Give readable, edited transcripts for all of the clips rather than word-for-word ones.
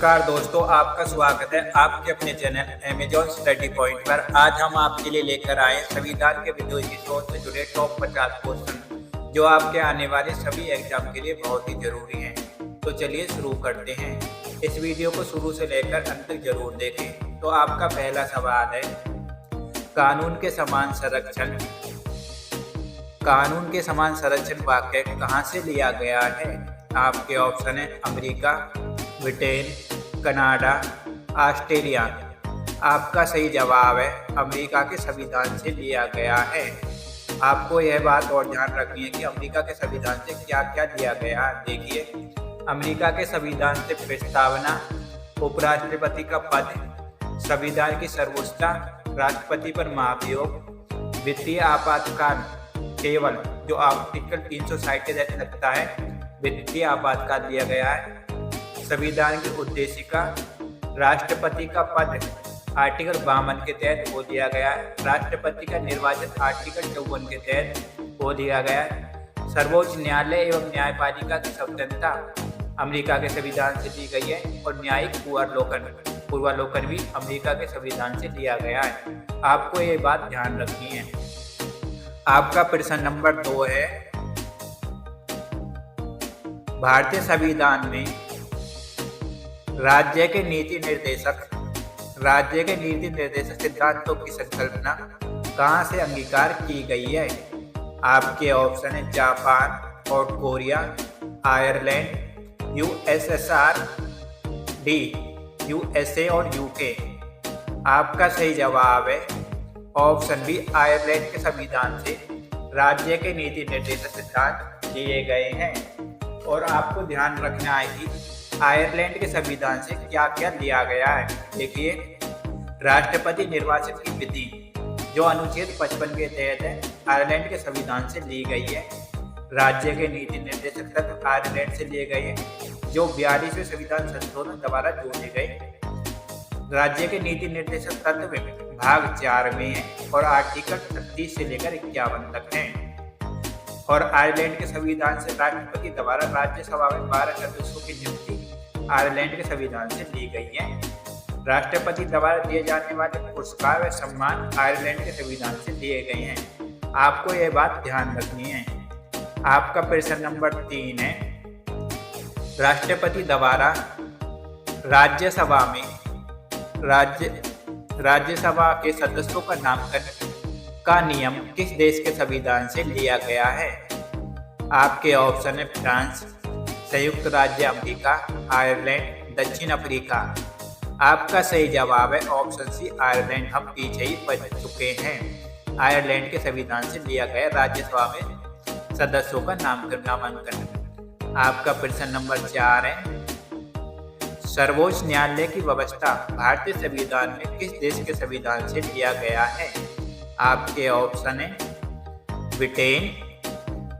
नमस्कार दोस्तों, आपका स्वागत है आपके अपने चैनल अमेजॉन स्टडी पॉइंट पर। आज हम आपके लिए लेकर आए संविधान के विद्रोही स्रोत से जुड़े टॉप 50 क्वेश्चन जो आपके आने वाले सभी एग्जाम के लिए बहुत ही जरूरी हैं। तो चलिए शुरू करते हैं। इस वीडियो को शुरू से लेकर अंत तक जरूर देखें। तो आपका पहला सवाल है, कानून के समान संरक्षण। कानून के समान संरक्षण वाक्य कहाँ से लिया गया है? आपके ऑप्शन है अमेरिका, ब्रिटेन, कनाडा, ऑस्ट्रेलिया। आपका सही जवाब है अमेरिका के संविधान से लिया गया है। आपको यह बात और ध्यान रखनी है कि अमेरिका के संविधान से क्या क्या लिया गया है। देखिए, अमेरिका के संविधान से प्रस्तावना, उपराष्ट्रपति का पद, संविधान की सर्वोच्चता, राष्ट्रपति पर महाभियोग, वित्तीय आपातकाल केवल जो आर्टिकल 360 के तहत लगता है वित्तीय आपातकाल दिया गया है, संविधान की उद्देशिका, राष्ट्रपति का पद आर्टिकल 52 के तहत वो दिया गया है, राष्ट्रपति का निर्वाचन आर्टिकल 54 के तहत वो दिया गया है, सर्वोच्च न्यायालय एवं न्यायपालिका की स्वतंत्रता अमेरिका के संविधान से दी गई है और न्यायिक पूर्वावलोकन भी अमेरिका के संविधान से लिया गया है। आपको ये बात ध्यान रखनी है। आपका प्रश्न नंबर 2 है, भारतीय संविधान में राज्य के नीति निर्देशक सिद्धांतों की संकल्पना कहाँ से अंगीकार की गई है? आपके ऑप्शन है Japan, south Korea, Ireland, USSR, D USA और यूके। आपका सही जवाब है ऑप्शन बी, आयरलैंड के संविधान से राज्य के नीति निर्देशक सिद्धांत लिए गए हैं। और आपको ध्यान रखना है कि आयरलैंड के संविधान से क्या क्या लिया गया है। देखिए, राष्ट्रपति निर्वाचन की विधि जो अनुच्छेद 55 के तहत है आयरलैंड के संविधान से ली गई है। राज्य के नीति निर्देशक तत्व आयरलैंड से लिए गए हैं जो 42वें संविधान संशोधन द्वारा जोड़े गए। राज्य के नीति निर्देशक तत्व भाग 4 में है और आर्टिकल 36 से लेकर 51 तक है। और आयरलैंड के संविधान से राष्ट्रपति द्वारा राज्यसभा में 12 सदस्यों की नियुक्ति आयरलैंड के संविधान से ली गई है। राष्ट्रपति द्वारा दिए जाने वाले पुरस्कार व सम्मान आयरलैंड के संविधान से लिए गए हैं। आपको यह बात ध्यान रखनी है। आपका प्रश्न नंबर 3 है, राष्ट्रपति द्वारा राज्यसभा के सदस्यों का नामकरण का नियम किस देश के संविधान से लिया गया है? आपके ऑप्शन है फ्रांस, संयुक्त राज्य अमेरिका, आयरलैंड, दक्षिण अफ्रीका। आपका सही जवाब है ऑप्शन सी, आयरलैंड। हम पीछे ही पढ़ चुके हैं। आयरलैंड के संविधान से लिया गया राज्यसभा में सदस्यों का नामांकन। आपका प्रश्न नंबर 4 है, सर्वोच्च न्यायालय की व्यवस्था भारतीय संविधान में किस देश के संविधान से लिया गया है? आपके ऑप्शन है ब्रिटेन,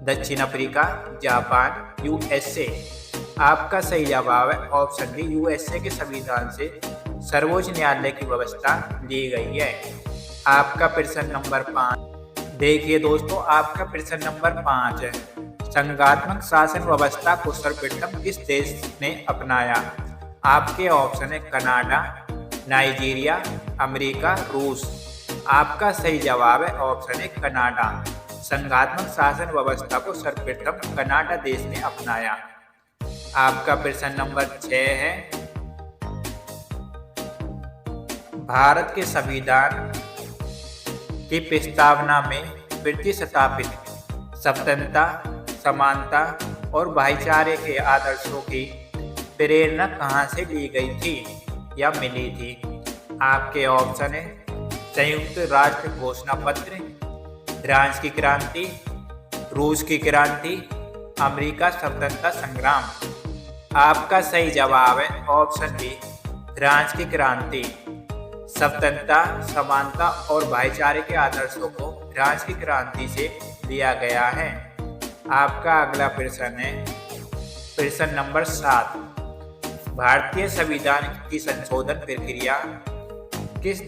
दक्षिण अफ्रीका, जापान, यूएसए। आपका सही जवाब है ऑप्शन डी, यूएसए के संविधान से सर्वोच्च न्यायालय की व्यवस्था ली गई है। आपका प्रश्न नंबर 5। देखिए दोस्तों, आपका प्रश्न नंबर 5 है, संघात्मक शासन व्यवस्था को सर्वप्रथम किस देश ने अपनाया? आपके ऑप्शन है कनाडा, नाइजीरिया, अमेरिका, रूस। आपका सही जवाब है ऑप्शन है कनाडा। संघात्मक शासन व्यवस्था को सर्वप्रथम कनाडा देश ने अपनाया। आपका प्रश्न नंबर 6 है, भारत के संविधान की प्रस्तावना में प्रतिस्थापित स्वतंत्रता, समानता और भाईचारे के आदर्शों की प्रेरणा कहाँ से ली गई थी या मिली थी? आपके ऑप्शन है संयुक्त राष्ट्र घोषणा पत्र, फ्रांस की क्रांति, रूस की क्रांति, अमेरिका स्वतंत्रता संग्राम। आपका सही जवाब है ऑप्शन बी, फ्रांस की क्रांति। स्वतंत्रता, समानता और भाईचारे के आदर्शों को फ्रांस की क्रांति से लिया गया है। आपका अगला प्रश्न है प्रश्न नंबर 7, भारतीय संविधान की संशोधन प्रक्रिया किस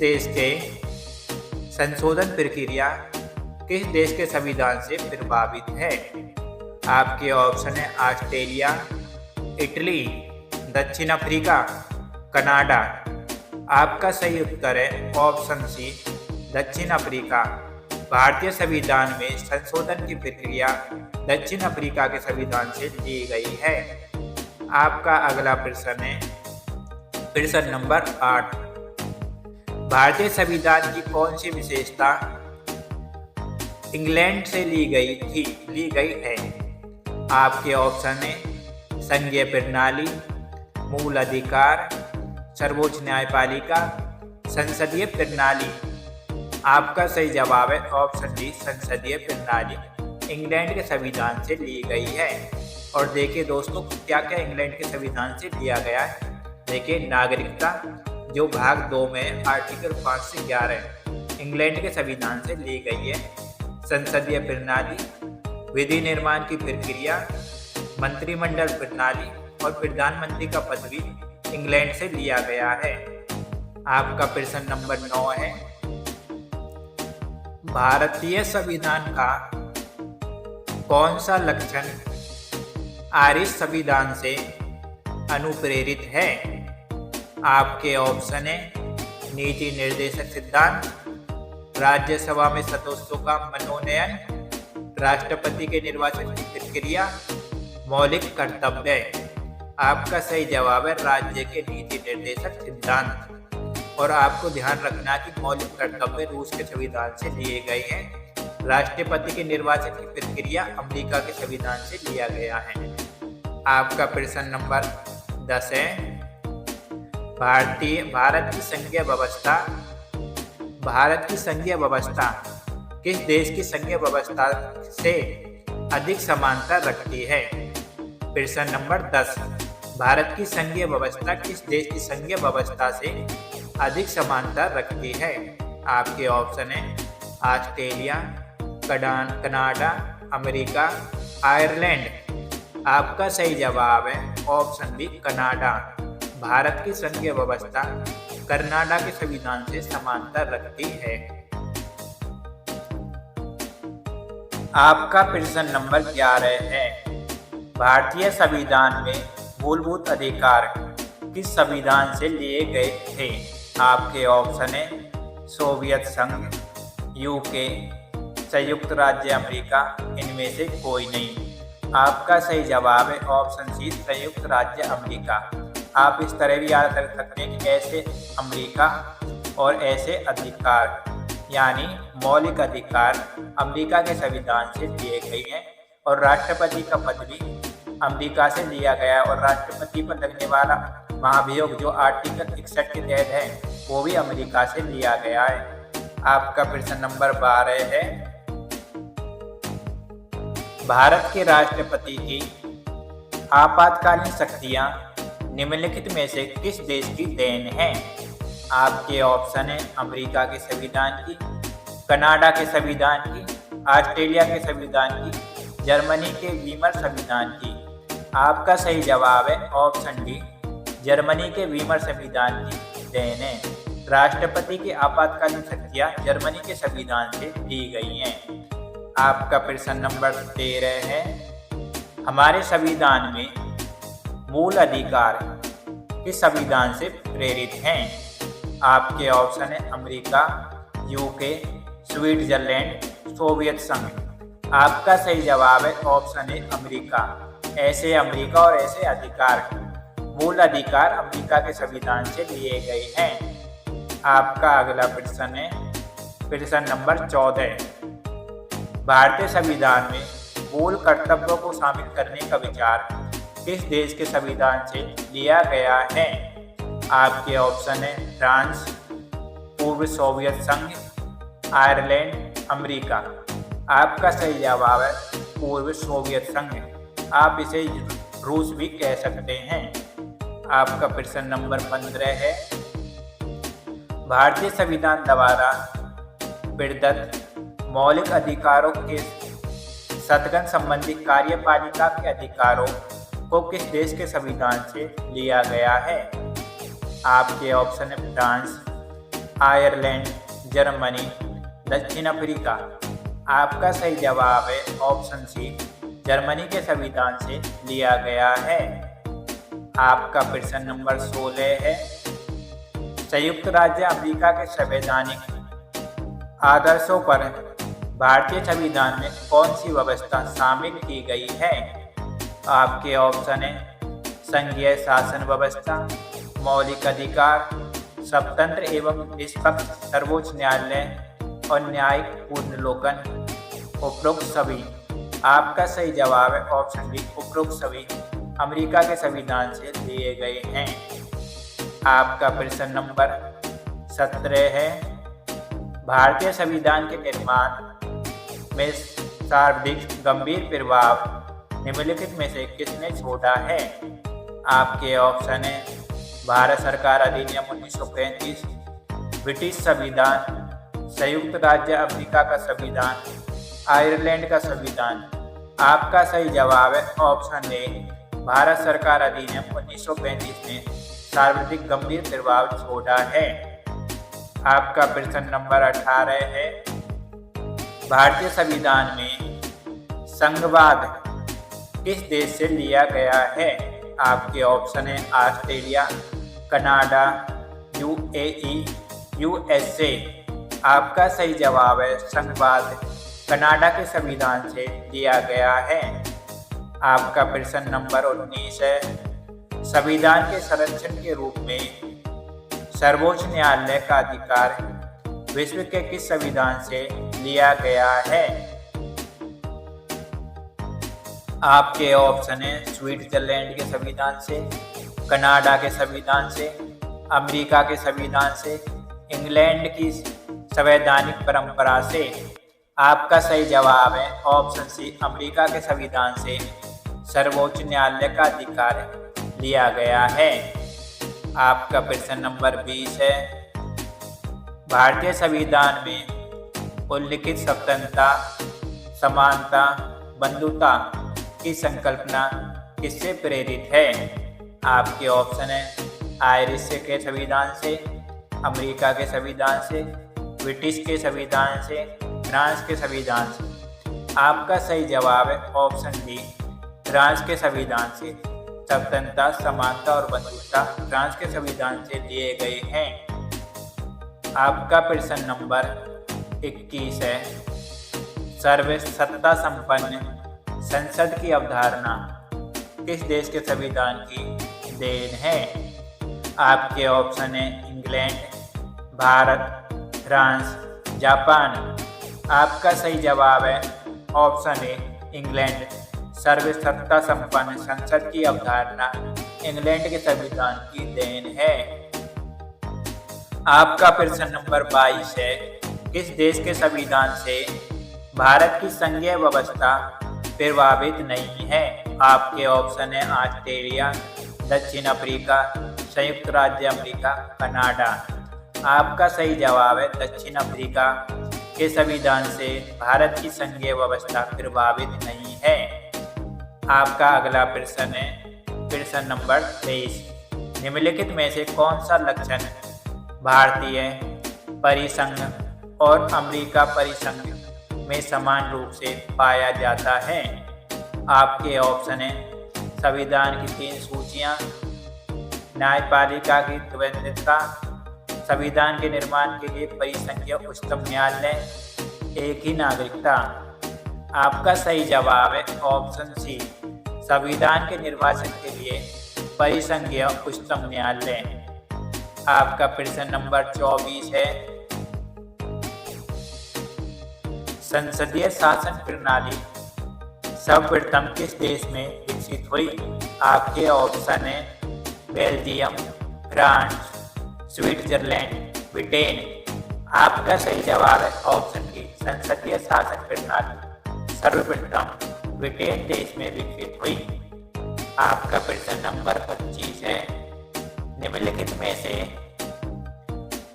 देश के संविधान से प्रभावित है? आपके ऑप्शन है ऑस्ट्रेलिया, इटली, दक्षिण अफ्रीका, कनाडा। आपका सही उत्तर है ऑप्शन सी दक्षिण अफ्रीका। भारतीय संविधान में संशोधन की प्रक्रिया दक्षिण अफ्रीका के संविधान से ली गई है। आपका अगला प्रश्न है प्रश्न नंबर 8। भारतीय संविधान की कौन सी विशेषता इंग्लैंड से ली गई है? आपके ऑप्शन है संघीय प्रणाली, मूल अधिकार, सर्वोच्च न्यायपालिका, संसदीय प्रणाली। आपका सही जवाब है ऑप्शन डी संसदीय प्रणाली इंग्लैंड के संविधान से ली गई है। और देखिए दोस्तों क्या क्या इंग्लैंड के संविधान से लिया गया है। देखिए नागरिकता जो भाग 2 में आर्टिकल 5 से 11 इंग्लैंड के संविधान से ली गई है। संसदीय प्रणाली, विधि निर्माण की प्रक्रिया, मंत्रिमंडल प्रणाली और प्रधानमंत्री का पद भी इंग्लैंड से लिया गया है। आपका प्रश्न नंबर 9 है भारतीय संविधान का कौन सा लक्षण आर्य संविधान से अनुप्रेरित है? आपके ऑप्शन है नीति निर्देशक सिद्धांत, राज्यसभा में सदस्यों का मनोनयन, राष्ट्रपति के निर्वाचन की प्रक्रिया, मौलिक कर्तव्य। आपका सही जवाब है राज्य के नीति निर्देशक सिद्धांत। और आपको ध्यान रखना कि मौलिक कर्तव्य रूस के संविधान से लिए गए हैं। राष्ट्रपति के निर्वाचन की प्रक्रिया अमेरिका के संविधान से लिया गया है। आपका प्रश्न नंबर 10 है भारत की संघीय व्यवस्था किस देश की संघीय व्यवस्था से अधिक समानता रखती है? प्रश्न नंबर 10 भारत की संघीय व्यवस्था किस देश की संघीय व्यवस्था से अधिक समानता रखती है? आपके ऑप्शन है ऑस्ट्रेलिया, कनाडा, अमेरिका, आयरलैंड। आपका सही जवाब है ऑप्शन बी कनाडा। भारत की संघीय व्यवस्था कनाडा के संविधान से समानता रखती है। आपका प्रश्न नंबर 11 है भारतीय संविधान में मूलभूत अधिकार किस संविधान से लिए गए थे? आपके ऑप्शन है सोवियत संघ, यूके, संयुक्त राज्य अमेरिका, इनमें से कोई नहीं। आपका सही जवाब है ऑप्शन सी संयुक्त राज्य अमेरिका। आप इस तरह भी याद रख सकते हैं कि ऐसे अमेरिका और ऐसे अधिकार यानी मौलिक अधिकार अमेरिका के संविधान से लिए गए हैं। और राष्ट्रपति का पद भी अमेरिका से लिया गया और राष्ट्रपति पर लगने वाला महाभियोग जो आर्टिकल 61 के तहत है वो भी अमेरिका से लिया गया है। आपका प्रश्न नंबर 12 है भारत के राष्ट्रपति की आपातकालीन शक्तियां निम्नलिखित में से किस देश की देन है? आपके ऑप्शन है अमेरिका के संविधान की, कनाडा के संविधान की, ऑस्ट्रेलिया के संविधान की, जर्मनी के वीमर संविधान की। आपका सही जवाब है ऑप्शन डी जर्मनी के वीमर संविधान की देन है। राष्ट्रपति की आपातकालीन शक्तियां जर्मनी के संविधान से ली गई हैं। आपका प्रश्न नंबर 13 है हमारे संविधान में मूल अधिकार किस संविधान से प्रेरित हैं? आपके ऑप्शन है अमेरिका, यूके, स्विट्जरलैंड, सोवियत संघ। आपका सही जवाब है ऑप्शन है अमेरिका। ऐसे अमेरिका और ऐसे अधिकार मूल अधिकार अमेरिका के संविधान से लिए गए हैं। आपका अगला प्रश्न है प्रश्न नंबर 14। भारतीय संविधान में मूल कर्तव्यों को शामिल करने का विचार किस देश के संविधान से लिया गया है? आपके ऑप्शन है फ्रांस, पूर्व सोवियत संघ, आयरलैंड, अमेरिका। आपका सही जवाब है पूर्व सोवियत संघ। आप इसे रूस भी कह सकते हैं। आपका प्रश्न नंबर 15 है भारतीय संविधान द्वारा प्रदत्त मौलिक अधिकारों के सत्गन संबंधी कार्यपालिका के अधिकारों को किस देश के संविधान से लिया गया है? आपके ऑप्शन है फ्रांस, आयरलैंड, जर्मनी, दक्षिण अफ्रीका। आपका सही जवाब है ऑप्शन सी जर्मनी के संविधान से लिया गया है। आपका प्रश्न नंबर 16 है संयुक्त राज्य अमेरिका के संवैधानिक आदर्शों पर भारतीय संविधान में कौन सी व्यवस्था शामिल की गई है? आपके ऑप्शन है संघीय शासन व्यवस्था, मौलिक अधिकार, स्वतंत्र एवं निष्पक्ष सर्वोच्च न्यायालय और न्यायिक पुनर्विलोकन, उपरोक्त सभी। आपका सही जवाब है ऑप्शन डी, उपरोक्त सभी अमेरिका के संविधान से लिए गए हैं। आपका प्रश्न नंबर 17 है, भारतीय संविधान के निर्माण में सर्वाधिक गंभीर प्रभाव निम्नलिखित में से किसने छोड़ा है? आपके ऑप्शन है भारत सरकार अधिनियम 1935, ब्रिटिश संविधान, संयुक्त राज्य अमेरिका का संविधान, आयरलैंड का संविधान। आपका सही जवाब है ऑप्शन ए, भारत सरकार अधिनियम 1935 ने सर्वाधिक गंभीर प्रभाव छोड़ा है। आपका प्रश्न नंबर 18 है, भारतीय संविधान में संघवाद किस देश से लिया गया है? आपके ऑप्शन है ऑस्ट्रेलिया, कनाडा, यूएई, यूएसए। आपका सही जवाब है संघवाद कनाडा के संविधान से लिया गया है। आपका प्रश्न नंबर 19 है, संविधान के संरक्षण के रूप में सर्वोच्च न्यायालय का अधिकार विश्व के किस संविधान से लिया गया है? आपके ऑप्शन है स्विट्जरलैंड के संविधान से, कनाडा के संविधान से, अमेरिका के संविधान से, इंग्लैंड की संवैधानिक परंपरा से। आपका सही जवाब है ऑप्शन सी, अमेरिका के संविधान से सर्वोच्च न्यायालय का अधिकार लिया गया है। आपका प्रश्न नंबर 20 है, भारतीय संविधान में उल्लिखित स्वतंत्रता, समानता, बंधुता की संकल्पना किससे प्रेरित है? आपके ऑप्शन है आयरिश के संविधान से, अमेरिका के संविधान से, ब्रिटिश के संविधान से, फ्रांस के संविधान से। आपका सही जवाब है ऑप्शन डी, फ्रांस के संविधान से। स्वतंत्रता, समानता और बंधुता फ्रांस के संविधान से लिए गए हैं। आपका प्रश्न नंबर 21 है, सर्वसत्ता संपन्न संसद की अवधारणा किस देश के संविधान की देन है? आपके ऑप्शन है इंग्लैंड, भारत, फ्रांस, जापान। आपका सही जवाब है ऑप्शन ए, इंग्लैंड। सर्वसत्ता संपन्न संसद की अवधारणा इंग्लैंड के संविधान की देन है। आपका प्रश्न नंबर 22 है, किस देश के संविधान से भारत की संघीय व्यवस्था प्रभावित नहीं है? आपके ऑप्शन है ऑस्ट्रेलिया, दक्षिण अफ्रीका, संयुक्त राज्य अमेरिका, कनाडा। आपका सही जवाब है दक्षिण अफ्रीका के संविधान से भारत की संघीय व्यवस्था प्रभावित नहीं है। आपका अगला प्रश्न है प्रश्न नंबर 23, निम्नलिखित में से कौन सा लक्षण भारतीय परिसंघ और अमेरिका परिसंघ में समान रूप से पाया जाता है? आपके ऑप्शन है संविधान की 3 सूचियां, न्यायपालिका की द्वैतता, संविधान के निर्माण के लिए परिसंघीय उच्चतम न्यायालय, एक ही नागरिकता। आपका सही जवाब है ऑप्शन सी, संविधान के निर्वाचन के लिए परिसंघीय उच्चतम न्यायालय। आपका प्रश्न नंबर 24 है, संसदीय शासन प्रणाली सर्वप्रथम किस देश में विकसित हुई? आपके ऑप्शन है बेल्जियम, फ्रांस, स्विट्जरलैंड, ब्रिटेन। आपका सही जवाब है ऑप्शन डी, संसदीय शासन प्रणाली सर्वप्रथम ब्रिटेन देश में विकसित हुई। आपका प्रश्न नंबर 25 है, निम्नलिखित में से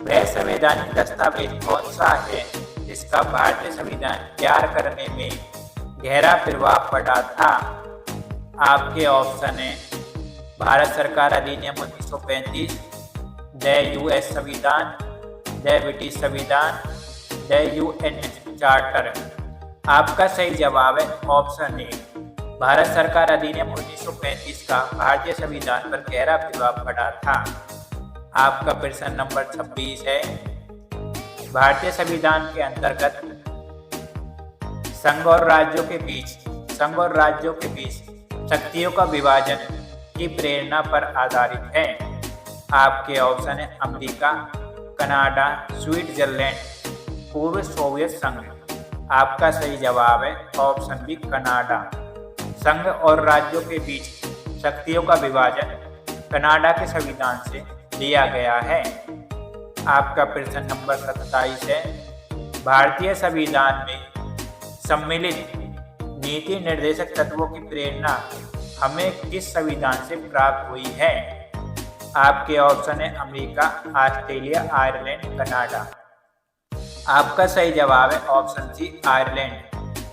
वह संवैधानिक दस्तावेज कौन सा है जिसका भारतीय संविधान तैयार करने में गहरा प्रभाव पड़ा था? आपके ऑप्शन है भारत सरकार अधिनियम 1935, द यूएस संविधान, द ब्रिटिश संविधान, द यूएन चार्टर। आपका सही जवाब है ऑप्शन ए, भारत सरकार अधिनियम 1935 का भारतीय संविधान पर गहरा प्रभाव पड़ा था। आपका प्रश्न नंबर 26 है। भारतीय संविधान के अंतर्गत संघ और राज्यों के बीच शक्तियों का विभाजन की प्रेरणा पर आधारित है। आपके ऑप्शन है अमेरिका, कनाडा, स्विट्जरलैंड, पूर्व सोवियत संघ। आपका सही जवाब है ऑप्शन बी, कनाडा। संघ और राज्यों के बीच शक्तियों का विभाजन कनाडा के संविधान से लिया गया है। आपका प्रश्न नंबर 27 है। भारतीय संविधान में सम्मिलित नीति निर्देशक तत्वों की प्रेरणा हमें किस संविधान से प्राप्त हुई है? आपके ऑप्शन है अमेरिका, ऑस्ट्रेलिया, आयरलैंड, कनाडा। आपका सही जवाब है ऑप्शन सी, आयरलैंड।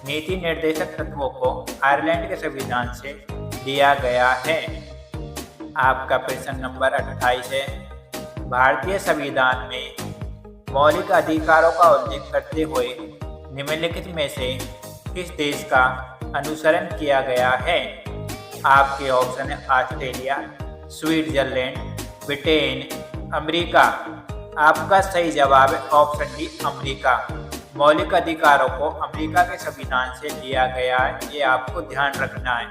नीति निर्देशक तत्वों को आयरलैंड के संविधान से दिया गया है। आपका प्रश्न नंबर 28 है। भारतीय संविधान में मौलिक अधिकारों का उल्लेख करते हुए निम्नलिखित में से किस देश का अनुसरण किया गया है? आपके ऑप्शन है ऑस्ट्रेलिया, स्विट्जरलैंड, ब्रिटेन, अमेरिका। आपका सही जवाब है ऑप्शन डी, अमेरिका। मौलिक अधिकारों को अमेरिका के संविधान से लिया गया है, ये आपको ध्यान रखना है।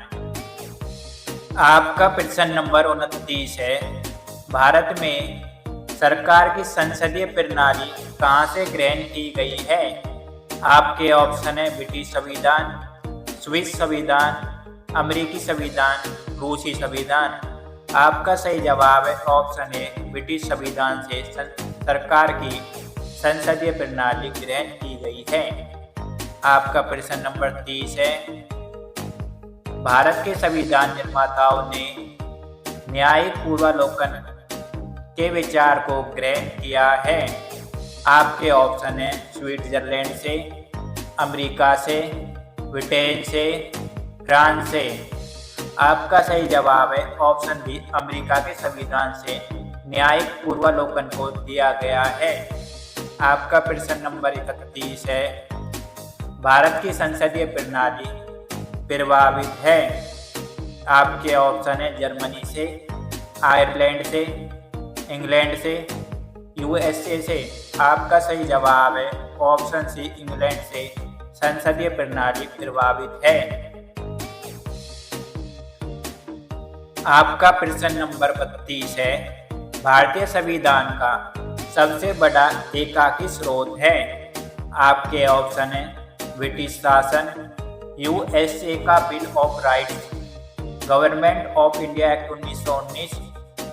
आपका प्रश्न नंबर 29 है। भारत में सरकार की संसदीय प्रणाली कहाँ से ग्रहण की गई है? आपके ऑप्शन है ब्रिटिश संविधान, स्विस संविधान, अमेरिकी संविधान, रूसी संविधान। आपका सही जवाब है ऑप्शन है ब्रिटिश संविधान से सरकार की संसदीय प्रणाली ग्रहण की गई है। आपका प्रश्न नंबर 30 है। भारत के संविधान निर्माताओं ने न्यायिक पूर्वावलोकन के विचार को ग्रहण किया है। आपके ऑप्शन है स्विट्जरलैंड से, अमेरिका से, ब्रिटेन से, फ्रांस से। आपका सही जवाब है ऑप्शन बी, अमेरिका के संविधान से न्यायिक पूर्वावलोकन को दिया गया है। आपका प्रश्न नंबर 31 है। भारत की संसदीय प्रणाली प्रभावित है। आपके ऑप्शन है जर्मनी से, आयरलैंड से, इंग्लैंड से, यूएसए से। आपका सही जवाब है ऑप्शन सी, इंग्लैंड से संसदीय प्रणाली प्रभावित है। आपका प्रश्न नंबर 32 है। भारतीय संविधान का सबसे बड़ा एकाकी स्रोत है। आपके ऑप्शन है ब्रिटिश शासन, यूएसए का bill of rights, government of India act 1919,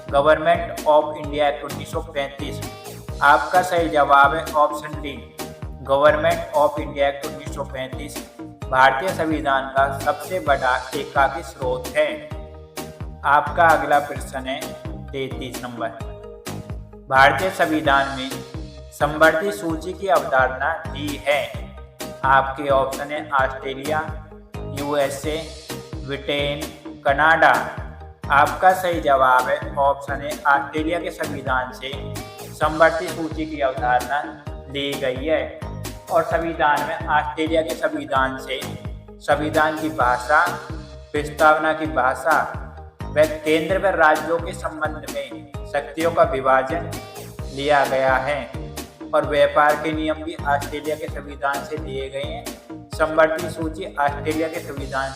government of India act 1935। आपका सही जवाब है option D, government of India act 1935 भारतीय संविधान का सबसे बड़ा एकाकी स्रोत है। आपका अगला प्रश्न है 33 नंबर। भारतीय संविधान में समवर्ती सूची की अवधारणा दी है। आपके ऑप्शन है ऑस्ट्रेलिया, यूएसए, ब्रिटेन, कनाडा। आपका सही जवाब है ऑप्शन है ऑस्ट्रेलिया के संविधान से समवर्ती सूची की अवधारणा ली गई है। और संविधान में ऑस्ट्रेलिया के संविधान से संविधान की भाषा, प्रस्तावना की भाषा व केंद्र व राज्यों के संबंध में शक्तियों का विभाजन लिया गया है। और व्यापार के नियम भी ऑस्ट्रेलिया के संविधान से लिए गए हैं। समवर्ती सूची ऑस्ट्रेलिया के संविधान